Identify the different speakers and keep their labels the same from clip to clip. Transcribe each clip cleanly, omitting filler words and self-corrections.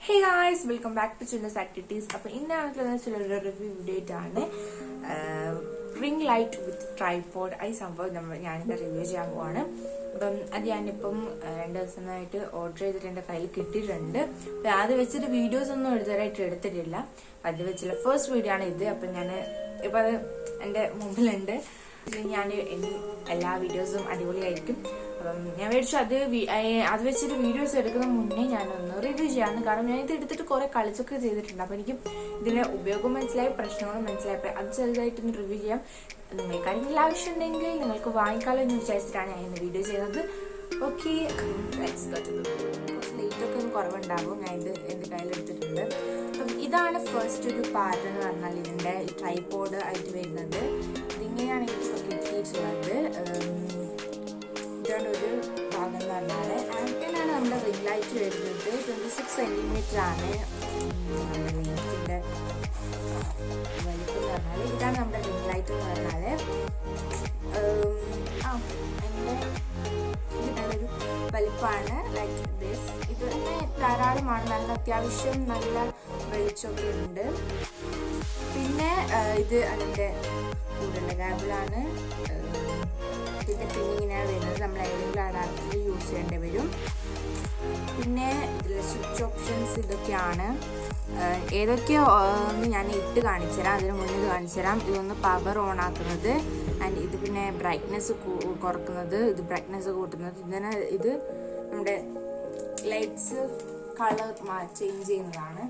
Speaker 1: Hey guys, welcome back to Chinnu's Activities. അപ്പോൾ ഇന്നാണ് review video ആയിട്ടാണ് റിംഗ് ലൈറ്റ് വിത്ത് tripod ഈ സംഭവം ഞാനിത് റിവ്യൂ ചെയ്യാൻ പോവാണ്. അപ്പം അത് ഞാനിപ്പം 2 ദിവസമായിട്ട് ഓർഡർ ചെയ്തിട്ട് എൻ്റെ കയ്യിൽ കിട്ടിയിട്ടുണ്ട്. അപ്പം അത് വെച്ചിട്ട് വീഡിയോസ് ഒന്നും എടുത്തിട്ടില്ല. അത് വെച്ചുള്ള ഫസ്റ്റ് വീഡിയോ ആണ് ഇത്. അപ്പം ഞാൻ ഇപ്പം അത് എൻ്റെ മുമ്പിലുണ്ട്. ഞാൻ എല്ലാ വീഡിയോസും അടിപൊളിയായിരിക്കും. അപ്പം ഞാൻ മേടിച്ചു അത് വെച്ചിട്ട് വീഡിയോസ് എടുക്കുന്ന മുന്നേ ഞാനൊന്ന് റിവ്യൂ ചെയ്യാമെന്ന്. കാരണം ഞാൻ ഇത് എടുത്തിട്ട് കുറെ കളിച്ചൊക്കെ ചെയ്തിട്ടുണ്ട്. അപ്പം എനിക്ക് ഇതിന്റെ ഉപയോഗം മനസ്സിലായി, പ്രശ്നങ്ങളും മനസ്സിലായപ്പോൾ അത് ചെറുതായിട്ടൊന്ന് റിവ്യൂ ചെയ്യാം. നിങ്ങൾക്ക് ആരെങ്കിലും ആവശ്യമുണ്ടെങ്കിൽ നിങ്ങൾക്ക് വാങ്ങിക്കാലോ എന്ന് വിചാരിച്ചിട്ടാണ് ഞാൻ ഇന്ന് വീഡിയോ ചെയ്യുന്നത്. ഓക്കെ, ലേറ്റൊക്കെ ഒന്ന് കുറവുണ്ടാകും. ഞാൻ ഇത് എൻ്റെ കയ്യിലെടുത്തിട്ടുണ്ട്. അപ്പം ഇതാണ് ഫസ്റ്റ് ഒരു പാർട്ട് എന്ന് പറഞ്ഞാൽ ഇതിൻ്റെ ട്രൈപോഡ് ആയിട്ട് വരുന്നത്. ഇതിങ്ങനെയാണ് എനിക്ക് കിട്ടിയിട്ടുള്ളത്. ഇതാണ് ഒരു ഭാഗം എന്ന് പറഞ്ഞാൽ. ആൻറ്റനാണ് നമ്മുടെ റിംഗ് ലൈറ്റ് വരുന്നത്. 26 സെൻറ്റിമീറ്റർ ആണ് നമ്മുടെ ലെൻസിൻ്റെ വലിപ്പം എന്ന് പറഞ്ഞാൽ. ഇതാണ് നമ്മുടെ റിംഗ് ലൈറ്റ് എന്ന് പറഞ്ഞാൽ. ഇതിനൊരു വലിപ്പമാണ് ലൈക്ക് ദിസ്. ഇത് തന്നെ ധാരാളമാണ്, നല്ല അത്യാവശ്യം നല്ല വെളിച്ചമൊക്കെ ഉണ്ട്. പിന്നെ ഇത് അതിൻ്റെ കൂടെയുള്ള കേബിളാണ്. ഇതിൻ്റെ പിന്നിങ്ങനെയാണ് വരുന്നത്. നമ്മൾ ഏതെങ്കിലും അഡാപ്റ്റർ യൂസ് ചെയ്യേണ്ടി വരും. പിന്നെ ഇതിൽ സ്വിച്ച് ഓപ്ഷൻസ് ഇതൊക്കെയാണ്. ഏതൊക്കെയോ ഞാൻ ഇട്ട് കാണിച്ചു തരാം, അതിന് മുന്നിൽ കാണിച്ചു തരാം. ഇതൊന്ന് പവർ ഓൺ ആക്കുന്നത്, ആൻഡ് ഇത് പിന്നെ ബ്രൈറ്റ്നെസ് കുറക്കുന്നത്, ഇത് ബ്രൈറ്റ്നെസ് കൂട്ടുന്നത്. ഇത് നമ്മുടെ ലൈറ്റ്സ് കളർ ചേഞ്ച് ചെയ്യുന്നതാണ്.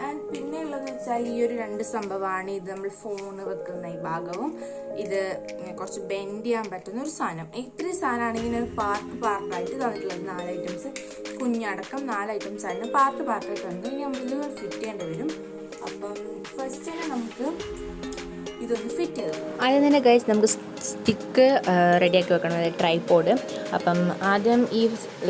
Speaker 1: ആൻഡ് പിന്നെ ഉള്ളതെന്ന് വെച്ചാൽ ഈ ഒരു 2 സംഭവമാണ്. ഇത് നമ്മൾ ഫോണ് വെക്കുന്ന ഈ ഭാഗവും ഇത് കുറച്ച് ബെൻഡ് ചെയ്യാൻ പറ്റുന്ന ഒരു സാധനം. ഇത്രയും സാധനമാണ് ഇങ്ങനെ പാർട്ടായിട്ട് തന്നിട്ടുള്ളത്. 4 ഐറ്റംസ്, കുഞ്ഞടക്കം 4 ഐറ്റംസ് ആണ് പാർട്ടായിട്ട് തന്നത്. ഇനി നമ്മളിത് ഫിറ്റ് ചെയ്യേണ്ടി വരും. അപ്പം ഫസ്റ്റ് തന്നെ നമുക്ക് ഇതൊന്ന് ഫിറ്റ് ചെയ്ത്
Speaker 2: ആദ്യം തന്നെ ഗൈസ് നമുക്ക് സ്റ്റിക്ക് റെഡിയാക്കി വെക്കണം, അതായത് ട്രൈപോഡ്. അപ്പം ആദ്യം ഈ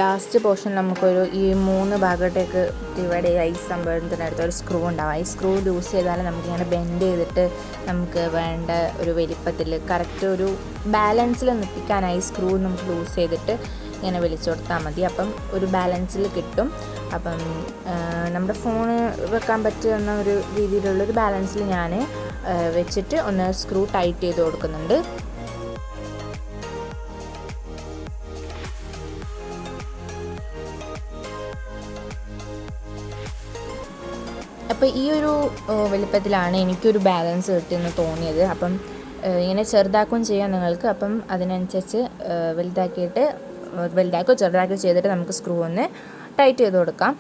Speaker 2: ലാസ്റ്റ് പോർഷൻ നമുക്കൊരു ഈ 3 ഭാഗത്തേക്ക് ഡിവൈഡ് ചെയ്ത് ഈ സംഭവത്തിനടുത്ത് ഒരു സ്ക്രൂ ഉണ്ടാവും. ഈ സ്ക്രൂ ലൂസ് ചെയ്താൽ നമുക്കിങ്ങനെ ബെൻഡ് ചെയ്തിട്ട് നമുക്ക് വേണ്ട ഒരു വലിപ്പത്തിൽ കറക്റ്റ് ഒരു ബാലൻസിൽ നിൽപ്പിക്കാനായി സ്ക്രൂ നമുക്ക് ലൂസ് ചെയ്തിട്ട് ഇങ്ങനെ വലിച്ചു കൊടുത്താൽ മതി. അപ്പം ഒരു ബാലൻസിൽ കിട്ടും. അപ്പം നമ്മുടെ ഫോണ് വെക്കാൻ പറ്റുന്ന ഒരു രീതിയിലുള്ളൊരു ബാലൻസിൽ ഞാൻ വെച്ചിട്ട് ഒന്ന് സ്ക്രൂ ടൈറ്റ് ചെയ്ത് കൊടുക്കുന്നുണ്ട്. അപ്പോൾ ഈ ഒരു വലിപ്പത്തിലാണ് എനിക്കൊരു ബാലൻസ് കിട്ടിയെന്ന് തോന്നിയത്. അപ്പം ഇങ്ങനെ ചെറുതാക്കുകയും ചെയ്യാം നിങ്ങൾക്ക്. അപ്പം അതിനനുസരിച്ച് വലുതാക്കോ ചെറുതാക്കോ ചെയ്തിട്ട് നമുക്ക് സ്ക്രൂ ഒന്ന് ടൈറ്റ് ചെയ്ത് കൊടുക്കാം.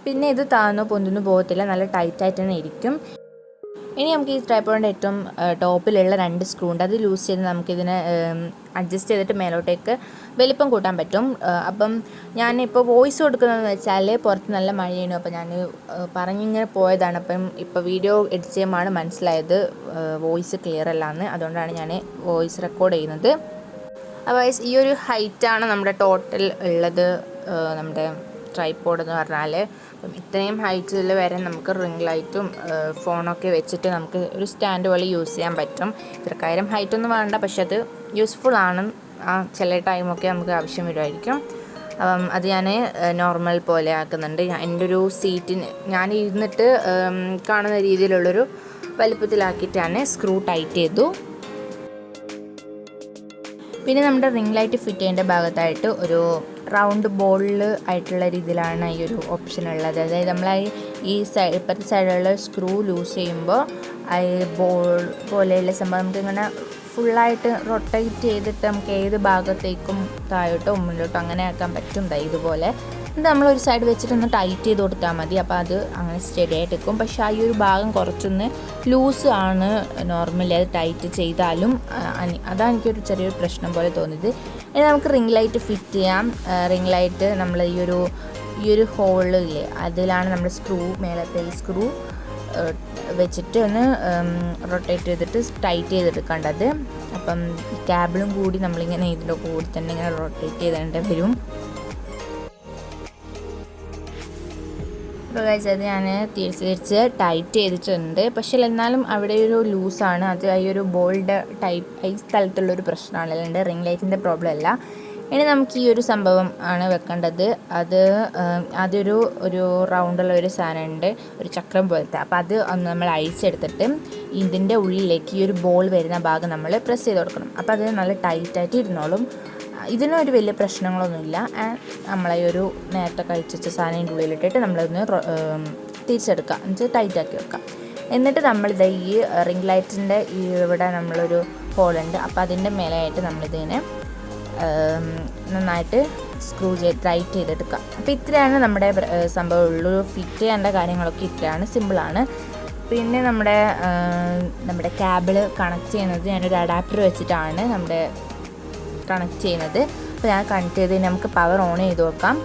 Speaker 2: പിന്നെ ഇത് താഴ്ന്നോ പൊന്തുന്നു പോകത്തില്ല, നല്ല ടൈറ്റായിട്ട് തന്നെ ഇരിക്കും. ഇനി നമുക്ക് ഈ ട്രൈപോഡിൻ്റെ ഏറ്റവും ടോപ്പിലുള്ള 2 സ്ക്രൂ ഉണ്ട്. അത് ലൂസ് ചെയ്ത് നമുക്കിതിനെ അഡ്ജസ്റ്റ് ചെയ്തിട്ട് മേലോട്ടേക്ക് വലിപ്പം കൂട്ടാൻ പറ്റും. അപ്പം ഞാനിപ്പോൾ വോയിസ് കൊടുക്കുന്നതെന്ന് വെച്ചാൽ പുറത്ത് നല്ല മഴയാണ്. അപ്പോൾ ഞാൻ പറഞ്ഞിങ്ങനെ പോയതാണ്. അപ്പം ഇപ്പോൾ വീഡിയോ എഡിറ്റ് ചെയ്യുമ്പോഴാണ് മനസ്സിലായത് വോയിസ് ക്ലിയർ അല്ലാന്ന്. അതുകൊണ്ടാണ് ഞാൻ വോയിസ് റെക്കോർഡ് ചെയ്യുന്നത്. അപ്പോൾ ഈ ഒരു ഹൈറ്റാണ് നമ്മുടെ ടോട്ടൽ ഉള്ളത് നമ്മുടെ ട്രൈപോഡ് എന്ന് പറഞ്ഞാൽ. അപ്പം ഇത്രയും ഹൈറ്റിൽ വരെ നമുക്ക് റിംഗ് ലൈറ്റും ഫോണൊക്കെ വെച്ചിട്ട് നമുക്ക് ഒരു സ്റ്റാൻഡ് പോലെ യൂസ് ചെയ്യാൻ പറ്റും. ഇത്രക്കാര്യം ഹൈറ്റൊന്നും വേണ്ട, പക്ഷെ അത് യൂസ്ഫുൾ ആണ്. ചില ടൈമൊക്കെ നമുക്ക് ആവശ്യം വരുമായിരിക്കും. അത് ഞാൻ നോർമൽ പോലെ ആക്കുന്നുണ്ട്. എൻ്റെ ഒരു സീറ്റിന് ഞാൻ ഇരുന്നിട്ട് കാണുന്ന രീതിയിലുള്ളൊരു വലിപ്പത്തിലാക്കിയിട്ടാണ് സ്ക്രൂ ടൈറ്റ് ചെയ്തു. പിന്നെ നമ്മുടെ റിംഗ് ലൈറ്റ് ഫിറ്റ് ചെയ്യേണ്ട ഭാഗത്തായിട്ട് ഒരു റൗണ്ട് ബോളിൽ ആയിട്ടുള്ള രീതിയിലാണ് ഈ ഒരു ഓപ്ഷൻ ഉള്ളത്. അതായത് നമ്മൾ ഈ ഇപ്പുറത്തെ സൈഡിലുള്ള സ്ക്രൂ ലൂസ് ചെയ്യുമ്പോൾ ഈ ബോൾ പോലെയുള്ള സംഭവം നമുക്കിങ്ങനെ ഫുള്ളായിട്ട് റൊട്ടേറ്റ് ചെയ്തിട്ട് നമുക്ക് ഏത് ഭാഗത്തേക്കും താഴോട്ടോ മുന്നിലോട്ടോ അങ്ങനെ ആക്കാൻ പറ്റും. ഇതുപോലെ ഇത് നമ്മളൊരു സൈഡ് വെച്ചിട്ടൊന്ന് ടൈറ്റ് ചെയ്ത് കൊടുത്താൽ മതി. അപ്പോൾ അത് അങ്ങനെ സ്റ്റഡി ആയിട്ട് നിൽക്കും. പക്ഷേ ആ ഈ ഒരു ഭാഗം കുറച്ചൊന്ന് ലൂസ് ആണ് നോർമലി. അത് ടൈറ്റ് ചെയ്താലും അതാണ് എനിക്കൊരു ചെറിയൊരു പ്രശ്നം പോലെ തോന്നിയത്. ഇനി നമുക്ക് റിംഗ് ലൈറ്റ് ഫിറ്റ് ചെയ്യാം. റിംഗ് ലൈറ്റ് നമ്മൾ ഈ ഒരു ഹോളില്ലേ അതിലാണ് നമ്മൾ സ്ക്രൂ മേലത്തെ ഈ സ്ക്രൂ വെച്ചിട്ട് ഒന്ന് റൊട്ടേറ്റ് ചെയ്തിട്ട് ടൈറ്റ് ചെയ്തെടുക്കേണ്ടത്. അപ്പം ഈ കേബിളും കൂടി നമ്മളിങ്ങനെ ഇതിൻ്റെ കൂടി തന്നെ ഇങ്ങനെ റൊട്ടേറ്റ് ചെയ്തേണ്ടി വരും. അപ്പോൾ ഗൈസ് അത് ഞാൻ തിരിച്ച് ടൈറ്റ് ചെയ്തിട്ടുണ്ട്. പക്ഷേ എന്നാലും അവിടെ ഒരു ലൂസാണ്. അത് ഈ ഒരു ബോൾഡ് ടൈപ്പ് ഈ സ്ഥലത്തുള്ളൊരു പ്രശ്നമാണ്, അല്ലാണ്ട് റിംഗ് ലൈറ്റിൻ്റെ പ്രോബ്ലം അല്ല. ഇനി നമുക്ക് ഈ ഒരു സംഭവം ആണ് വെക്കേണ്ടത്. അത് അതൊരു റൗണ്ടുള്ള ഒരു സാധനമുണ്ട്, ഒരു ചക്രം പോലത്തെ. അപ്പോൾ അത് നമ്മൾ അഴിച്ചെടുത്തിട്ട് ഇതിൻ്റെ ഉള്ളിലേക്ക് ഈ ഒരു ബോൾ വരുന്ന ഭാഗം നമ്മൾ പ്രസ് ചെയ്ത് കൊടുക്കണം. അപ്പോൾ അത് നല്ല ടൈറ്റായിട്ട് ഇരുന്നോളും. ഇതിനൊരു വലിയ പ്രശ്നങ്ങളൊന്നുമില്ല. നമ്മളെ ഒരു നേരത്തെ കഴിച്ച സാധനം ഇതിൻ്റെ ഉള്ളിലിട്ടിട്ട് നമ്മളൊന്ന് തിരിച്ചെടുക്കുക, എന്നുവെച്ചാൽ ടൈറ്റാക്കി വെക്കുക. എന്നിട്ട് നമ്മളിത് ഈ റിംഗ് ലൈറ്റിൻ്റെ ഇവിടെ നമ്മളൊരു ഹോളുണ്ട്, അപ്പോൾ അതിൻ്റെ മേലെയായിട്ട് നമ്മളിതിനെ നന്നായിട്ട് സ്ക്രൂ ടൈറ്റ് ചെയ്തെടുക്കുക. അപ്പോൾ ഇത്രയാണ് നമ്മുടെ സംഭവം ഉള്ളൂ. ഫിറ്റ് ചെയ്യേണ്ട കാര്യങ്ങളൊക്കെ ഇത്രയാണ്, സിമ്പിളാണ്. പിന്നെ നമ്മുടെ കേബിൾ കണക്ട് ചെയ്യുന്നത് ഞാനൊരു അഡാപ്റ്റർ വെച്ചിട്ടാണ് കണക്ട് ചെയ്യുന്നത്. അപ്പോൾ ഞാൻ കണക്ട് ചെയ്ത് നമുക്ക് പവർ ഓൺ ചെയ്ത് നോക്കാം.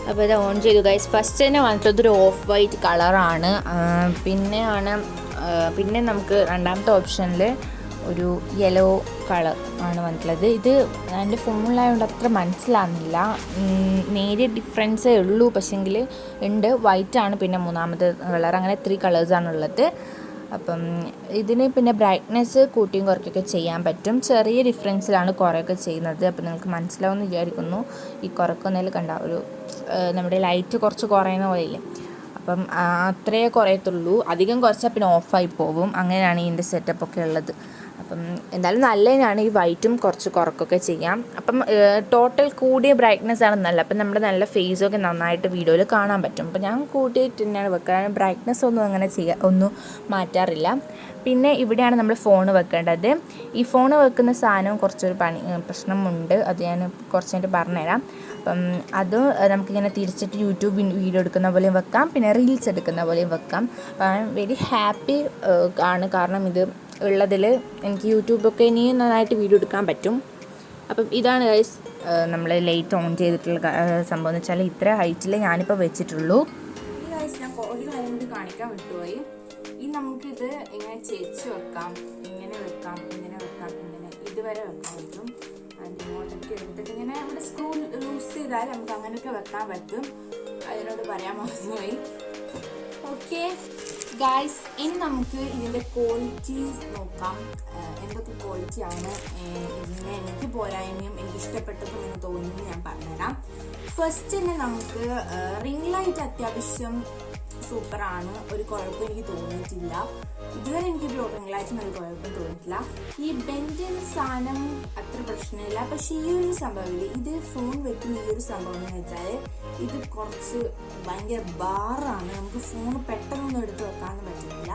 Speaker 2: അപ്പോൾ ഇത് ഓൺ ചെയ്തു ഗൈസ്. ഫസ്റ്റ് തന്നെ വന്നിട്ടുള്ളത് ഒരു ഓഫ് വൈറ്റ് കളറാണ്. പിന്നെ നമുക്ക് രണ്ടാമത്തെ ഓപ്ഷനിൽ ഒരു യെല്ലോ കളർ ആണ് വന്നിട്ടുള്ളത്. ഇത് എൻ്റെ ഫോണിലായതുകൊണ്ട് അത്ര മനസ്സിലാകുന്നില്ല, നേരിയ ഡിഫറൻസേ ഉള്ളൂ. പക്ഷേങ്കിൽ ഉണ്ട്, വൈറ്റാണ്, പിന്നെ മൂന്നാമത്തെ കളർ, അങ്ങനെ 3 കളേഴ്സാണുള്ളത്. അപ്പം ഇതിന് പിന്നെ ബ്രൈറ്റ്നെസ് കൂട്ടിയും കുറയ്ക്കൊക്കെ ചെയ്യാൻ പറ്റും. ചെറിയ ഡിഫറൻസിലാണ് കുറേയൊക്കെ ചെയ്യുന്നത്. അപ്പോൾ നിങ്ങൾക്ക് മനസ്സിലാവുമെന്ന് വിചാരിക്കുന്നു. ഈ കുറയ്ക്കുന്നതിൽ കണ്ട നമ്മുടെ ലൈറ്റ് കുറച്ച് കുറയുന്ന പോലെയില്ലേ, അപ്പം അത്രയേ കുറയത്തുള്ളൂ. അധികം കുറച്ചാൽ പിന്നെ ഓഫായി പോകും. അങ്ങനെയാണ് ഇതിൻ്റെ സെറ്റപ്പൊക്കെ ഉള്ളത്. അപ്പം എന്തായാലും നല്ലതിനാണ്. ഈ വൈറ്റും കുറച്ച് കുറക്കൊക്കെ ചെയ്യാം. അപ്പം ടോട്ടൽ കൂടിയ ബ്രൈറ്റ്നെസ് ആണ് നല്ല. അപ്പം നമ്മുടെ നല്ല ഫേസൊക്കെ നന്നായിട്ട് വീഡിയോയിൽ കാണാൻ പറ്റും. അപ്പം ഞാൻ കൂട്ടിയിട്ട് തന്നെയാണ് വെക്കുക. ബ്രൈറ്റ്നെസ് ഒന്നും അങ്ങനെ ഒന്നും മാറ്റാറില്ല. പിന്നെ ഇവിടെയാണ് നമ്മൾ ഫോൺ വെക്കേണ്ടത്. ഈ ഫോൺ വെക്കുന്ന സാധനം കുറച്ചൊരു പ്രശ്നമുണ്ട്. അത് ഞാൻ കുറച്ച് കഴിഞ്ഞിട്ട് പറഞ്ഞുതരാം. അപ്പം അത് നമുക്കിങ്ങനെ തിരിച്ചിട്ട് യൂട്യൂബ് വീഡിയോ എടുക്കുന്ന പോലെയും വെക്കാം, പിന്നെ റീൽസ് എടുക്കുന്ന പോലെയും വെക്കാം. അപ്പം വെരി ഹാപ്പി ആണ്, കാരണം ഇത് ഉള്ളതിൽ എനിക്ക് യൂട്യൂബൊക്കെ ഇനിയും നന്നായിട്ട് വീഡിയോ എടുക്കാൻ പറ്റും. അപ്പം ഇതാണ് ഗൈസ് നമ്മൾ ലൈറ്റ് ഓൺ ചെയ്തിട്ടുള്ള സംഭവം എന്ന് വെച്ചാൽ ഇത്ര ഹൈറ്റിൽ ഞാനിപ്പോൾ വെച്ചിട്ടുള്ളൂ. ഈ ഗൈസ് ഞാൻ ഒരു കാര്യം കൂടി കാണിക്കാൻ വിട്ടുപോയി. ഈ നമുക്കിത് ഇങ്ങനെ ചേച്ച് വെക്കാം, ഇങ്ങനെ വെക്കാം, ഇങ്ങനെ വെക്കാം, ഇങ്ങനെ ഇതുവരെ വെക്കാൻ പറ്റും. ഇങ്ങോട്ടൊക്കെ എടുത്തിട്ട് ഇങ്ങനെ നമ്മുടെ സ്ക്രൂ ലൂസ് ചെയ്താൽ നമുക്ക് അങ്ങനെയൊക്കെ വെക്കാൻ പറ്റും. അതിനോട് പറയാൻ മറന്നുപോയി. ഓക്കെ ഗായ്സ്, ഇനി നമുക്ക് ഇതിൻ്റെ ക്വാളിറ്റീസ് നോക്കാം. എന്തൊക്കെ ക്വാളിറ്റിയാണ് ഇതിനെ എനിക്ക് പോരായ്മയും എനിക്ക് ഇഷ്ടപ്പെട്ടതും എന്ന് തോന്നുന്നു ഞാൻ പറഞ്ഞുതരാം. ഫസ്റ്റ് തന്നെ നമുക്ക് റിംഗ് ലൈറ്റ് അത്യാവശ്യം സൂപ്പറാണ്, ഒരു കുഴപ്പം എനിക്ക് തോന്നിയിട്ടില്ല. ഇതുവരെ എനിക്കൊരു റിംഗ് ലൈറ്റിന് ഒരു കുഴപ്പം തോന്നിയിട്ടില്ല. ഈ ബെൻഡിൻ സാധനം അത്ര പ്രശ്നമില്ല. പക്ഷെ ഈ ഒരു സംഭവമില്ല, ഇത് ഫോൺ വെക്കുന്ന ഈ ഒരു സംഭവം എന്ന് വെച്ചാൽ ഇത് കുറച്ച് ഭയങ്കര ബാറാണ്. നമുക്ക് ഫോൺ പെട്ടെന്നൊന്നും എടുത്ത് വെക്കാനൊന്നും പറ്റുന്നില്ല.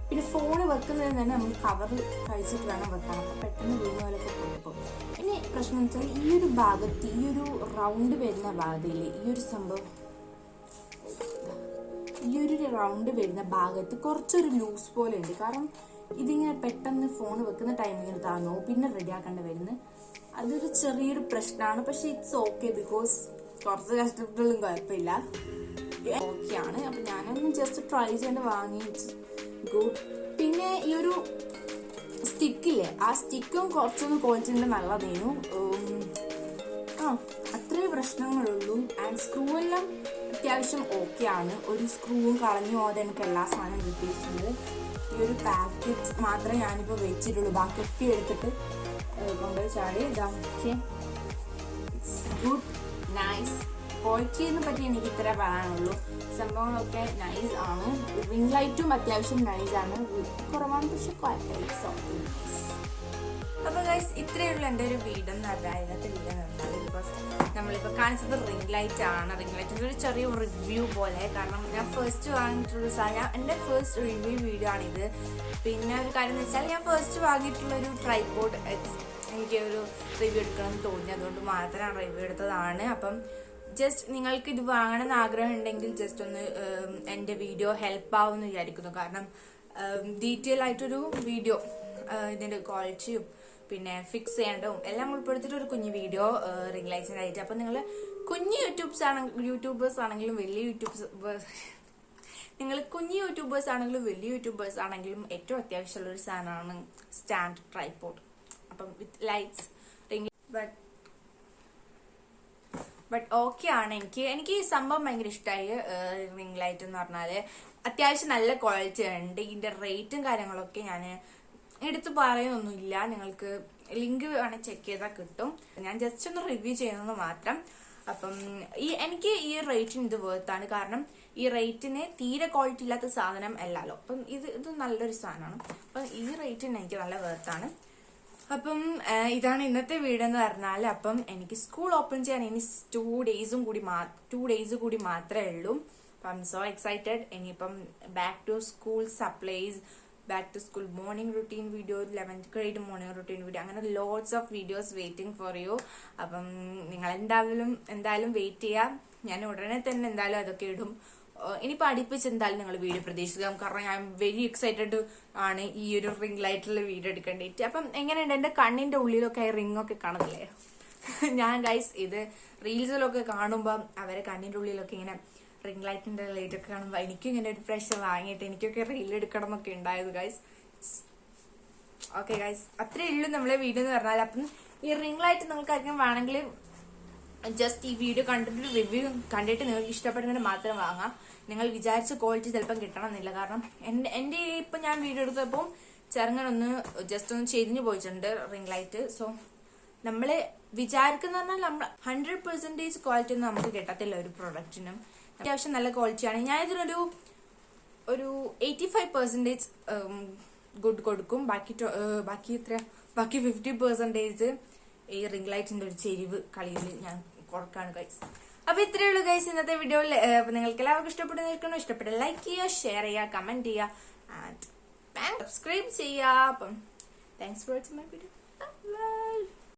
Speaker 2: പിന്നെ ഫോൺ വെക്കുന്നതിന് തന്നെ നമ്മൾ കവർ കഴിച്ചിട്ട് വേണം വെക്കാൻ. അപ്പോൾ പെട്ടെന്ന് വീഴുന്ന പോലെയൊക്കെ പോയപ്പോൾ ഇനി പ്രശ്നം എന്ന് വെച്ചാൽ ഈ ഒരു ഭാഗത്ത്, ഈ ഒരു റൗണ്ട് വരുന്ന ഭാഗത്തില്ലേ, ഈ ഒരു സംഭവം, ഈ ഒരു റൗണ്ട് വരുന്ന ഭാഗത്ത് കുറച്ചൊരു ലൂസ് പോലെ ഉണ്ട്. കാരണം ഇതിങ്ങനെ പെട്ടെന്ന് ഫോൺ വെക്കുന്ന ടൈമിൽ താന്നോ പിന്നെ റെഡിയാക്കേണ്ടി വരുന്നത്. അതൊരു ചെറിയൊരു പ്രശ്നമാണ്. പക്ഷെ ഇറ്റ്സ് ഓക്കെ, ബിക്കോസ് കുറച്ച് കഷ്ടപ്പെട്ടും കുഴപ്പമില്ല, ഓക്കെയാണ്. അപ്പം ഞാനൊന്ന് ജസ്റ്റ് ട്രൈ ചെയ്യേണ്ട വാങ്ങി, ഗുഡ്. പിന്നെ ഈ ഒരു സ്റ്റിക്കില്ലേ, ആ സ്റ്റിക്കും കുറച്ചൊന്ന് ക്വാളിറ്റി നല്ലതേനു. അത്രേ പ്രശ്നങ്ങളുള്ളൂ. ആൻഡ് സ്ക്രൂ എല്ലാം അത്യാവശ്യം ഓക്കെയാണ്. ഒരു സ്ക്രൂവും കളഞ്ഞു പോകാതെ എനിക്ക് എല്ലാ സാധനവും കിട്ടിയിട്ടുണ്ട്. ഈ ഒരു പാക്കറ്റ് മാത്രമേ ഞാനിപ്പോൾ വെച്ചിട്ടുള്ളൂ, ബാക്കിയൊക്കെ എടുത്തിട്ട് കൊണ്ടുപോയി ചാടി. Okay, it's good, nice. ക്വാളിറ്റിയെ പറ്റി എനിക്ക് ഇത്ര പറയാനുള്ളൂ. സംഭവങ്ങളൊക്കെ നൈസ് ആണ്. റിംഗ് ലൈറ്റും അത്യാവശ്യം നൈസാണ്, കുറവാണ്, പക്ഷെ കുഴപ്പമില്ല. അപ്പോൾ ഗൈസ്, ഇത്രയേ ഉള്ളൂ എൻ്റെ ഒരു വീഡിയോ എന്ന് പറഞ്ഞാൽ. അതിനകത്ത് വീഡിയോ നിന്നാൽ ബിക്കോസ് നമ്മളിപ്പോൾ കാണിച്ചത് റിംഗ് ലൈറ്റ് ആണ്. റിംഗ് ലൈറ്റിൻ്റെ ഒരു ചെറിയ റിവ്യൂ പോലെ, കാരണം ഞാൻ ഫസ്റ്റ് വാങ്ങിയിട്ടുള്ള സാധനം, എൻ്റെ ഫസ്റ്റ് റിവ്യൂ വീഡിയോ ആണിത്. പിന്നെ ഒരു കാര്യം എന്ന് വെച്ചാൽ ഞാൻ ഫസ്റ്റ് വാങ്ങിയിട്ടുള്ളൊരു ട്രൈപോഡ് എനിക്ക് ഒരു റിവ്യൂ എടുക്കണമെന്ന് തോന്നി, അതുകൊണ്ട് മാത്രം റിവ്യൂ എടുത്തതാണ്. അപ്പം ജസ്റ്റ് നിങ്ങൾക്ക് ഇത് വാങ്ങണമെന്ന് ആഗ്രഹം ഉണ്ടെങ്കിൽ ജസ്റ്റ് ഒന്ന് എൻ്റെ വീഡിയോ ഹെൽപ്പ് ആവുമെന്ന് വിചാരിക്കുന്നു. കാരണം ഡീറ്റെയിൽ ആയിട്ടൊരു വീഡിയോ ഇതിൻ്റെ ക്വാളിറ്റിയും പിന്നെ ഫിക്സ് ചെയ്യേണ്ടതും എല്ലാം ഉൾപ്പെടുത്തിയിട്ട് ഒരു കുഞ്ഞു വീഡിയോ റിംഗ് ലൈറ്റ്സിനായിട്ട്. അപ്പം നിങ്ങൾ കുഞ്ഞു യൂട്യൂബേഴ്സ് ആണെങ്കിലും വലിയ കുഞ്ഞു യൂട്യൂബേഴ്സ് ആണെങ്കിലും വലിയ യൂട്യൂബേഴ്സ് ആണെങ്കിലും ഏറ്റവും അത്യാവശ്യമുള്ളൊരു സാധനമാണ് സ്റ്റാൻഡ് ട്രൈപോഡ്. അപ്പം വിത്ത് ലൈറ്റ്സ് റിംഗ് ബട്ട് ഓക്കെ ആണ്. എനിക്ക് ഈ സംഭവം ഭയങ്കര ഇഷ്ടമായി. റിംഗ് ലൈറ്റ് എന്ന് പറഞ്ഞാൽ അത്യാവശ്യം നല്ല ക്വാളിറ്റി ഉണ്ട്. ഇതിന്റെ റേറ്റും കാര്യങ്ങളൊക്കെ ഞാൻ എടുത്ത് പറയുന്നൊന്നുമില്ല, നിങ്ങൾക്ക്
Speaker 1: ലിങ്ക് വേണമെങ്കിൽ ചെക്ക് ചെയ്താൽ കിട്ടും. ഞാൻ ജസ്റ്റ് ഒന്ന് റിവ്യൂ ചെയ്യുന്നത് മാത്രം. അപ്പം എനിക്ക് ഈ റേറ്റിന് ഇത് വേർത്താണ്. കാരണം ഈ റേറ്റിന് തീരെ ക്വാളിറ്റി ഇല്ലാത്ത സാധനം അല്ലല്ലോ. അപ്പം ഇത് നല്ലൊരു സാധനമാണ്. അപ്പം ഈ റേറ്റിന് എനിക്ക് നല്ല വേർത്താണ്. അപ്പം ഇതാണ് ഇന്നത്തെ വീഡിയോ എന്ന് പറഞ്ഞാൽ. അപ്പം എനിക്ക് സ്കൂൾ ഓപ്പൺ ചെയ്യാൻ ഇനി 2 ഡേയ്സ് കൂടി മാത്രമേ ഉള്ളൂ. അപ്പം ഐ എം സോ എക്സൈറ്റഡ്. ഇനിയിപ്പം back to school supplies, back to school morning routine video, 11th grade morning routine video, അങ്ങനെ lots of videos waiting for you. അപ്പം നിങ്ങൾ എന്തായാലും വെയിറ്റ് ചെയ്യാം. ഞാൻ ഉടനെ തന്നെ എന്തായാലും അതൊക്കെ ഇടും. ഇനിയിപ്പോൾ അടുപ്പിച്ച് എന്തായാലും നിങ്ങൾ വീഡിയോ പ്രതീക്ഷിക്കാം. കാരണം ഞാൻ വെരി എക്സൈറ്റഡ് ആണ് ഈ ഒരു റിംഗ് ലൈറ്റിലുള്ള വീഡിയോ എടുക്കേണ്ടിയിട്ട്. അപ്പം എങ്ങനെയുണ്ട്, എന്റെ കണ്ണിന്റെ ഉള്ളിലൊക്കെ റിംഗ് ഒക്കെ കാണുന്നില്ലേ? ഞാൻ ഗൈസ് ഇത് റീൽസിലൊക്കെ കാണുമ്പോൾ അവരെ കണ്ണിന്റെ ഉള്ളിലൊക്കെ ഇങ്ങനെ റിംഗ് ലൈറ്റിന്റെ ലൈറ്റ് ഒക്കെ കാണുമ്പോൾ എനിക്കും ഇങ്ങനെ ഒരു പ്രഷർ വാങ്ങിയിട്ട് എനിക്കൊക്കെ റീൽ എടുക്കണം എന്നൊക്കെ ഉണ്ടായത് ഗൈസ്. ഓക്കെ ഗൈസ്, അത്രേ ഉള്ളൂ നമ്മളെ വീഡിയോ എന്ന് പറഞ്ഞാൽ. അപ്പം ഈ റിംഗ് ലൈറ്റ് നിങ്ങൾക്ക് ആർക്കും വേണമെങ്കിൽ ജസ്റ്റ് ഈ വീഡിയോ കണ്ടിട്ട് റിവ്യൂ കണ്ടിട്ട് നിങ്ങൾക്ക് ഇഷ്ടപ്പെടുന്നത് മാത്രം വാങ്ങാം. നിങ്ങൾ വിചാരിച്ച ക്വാളിറ്റി ചിലപ്പം കിട്ടണമെന്നില്ല. കാരണം എന്റെ ഇപ്പൊ ഞാൻ വീഡിയോ എടുത്തപ്പോൾ ചെറുങ്ങനൊന്ന് ജസ്റ്റ് ഒന്ന് ചെരിഞ്ഞു പോയിട്ടുണ്ട് റിംഗ് ലൈറ്റ്. സോ നമ്മള് വിചാരിക്കുന്ന പറഞ്ഞാൽ നമ്മൾ 100% ക്വാളിറ്റി ഒന്നും നമുക്ക് കിട്ടത്തില്ല ഒരു പ്രൊഡക്റ്റിനും. അത്യാവശ്യം നല്ല ക്വാളിറ്റിയാണ്. ഞാൻ ഇതിനൊരു 85% ഗുഡ് കൊടുക്കും. ബാക്കി 50% ഈ റിംഗ് ലൈറ്റിന്റെ ഒരു ചെരിവ് കളിയിൽ ഞാൻ കൊടുക്കാണ് ഗൈസ്. അപ്പൊ ഇത്രയേ ഉള്ളൂ ഗൈസ് ഇന്നത്തെ വീഡിയോയിൽ. നിങ്ങൾക്ക് എല്ലാവർക്കും ഇഷ്ടപ്പെട്ട ലൈക്ക് ചെയ്യുക, ഷെയർ ചെയ്യുക, കമന്റ് ചെയ്യുക, ആൻഡ് സബ്സ്ക്രൈബ് ചെയ്യുക. അപ്പം thanks for watching my video.